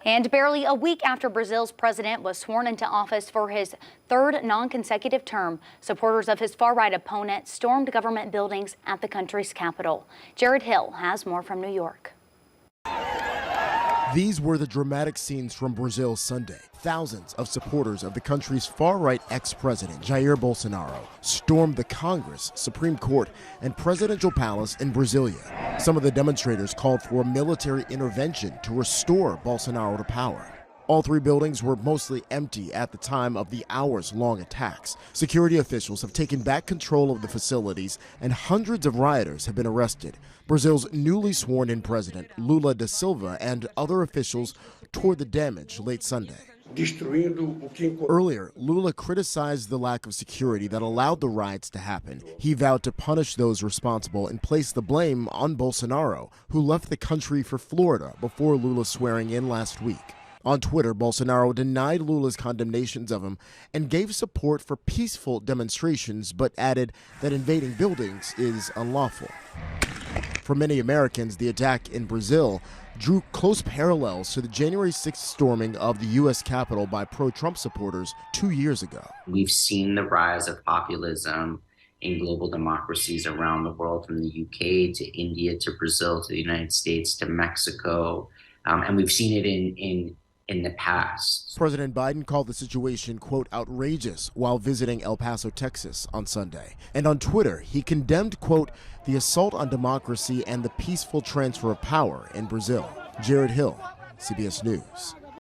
And barely a week after Brazil's president was sworn into office for his third non-consecutive term, supporters of his far-right opponent stormed government buildings at the country's capital. Jared Hill has more from New York. These were the dramatic scenes from Brazil Sunday. Thousands of supporters of the country's far-right ex-president, Jair Bolsonaro, stormed the Congress, Supreme Court, and presidential palace in Brasilia. Some of the demonstrators called for a military intervention to restore Bolsonaro to power. All three buildings were mostly empty at the time of the hours-long attacks. Security officials have taken back control of the facilities, and hundreds of rioters have been arrested. Brazil's newly sworn-in president, Lula da Silva, and other officials toured the damage late Sunday. Earlier, Lula criticized the lack of security that allowed the riots to happen. He vowed to punish those responsible and placed the blame on Bolsonaro, who left the country for Florida before Lula's swearing in last week. On Twitter, Bolsonaro denied Lula's condemnations of him and gave support for peaceful demonstrations, but added that invading buildings is unlawful. For many Americans, the attack in Brazil drew close parallels to the January 6th storming of the U.S. Capitol by pro-Trump supporters 2 years ago. We've seen the rise of populism in global democracies around the world, from the UK to India to Brazil to the United States to Mexico, and we've seen it in the past. President Biden called the situation, quote, outrageous while visiting El Paso, Texas on Sunday. And on Twitter, he condemned, quote, the assault on democracy and the peaceful transfer of power in Brazil. Jared Hill, CBS News.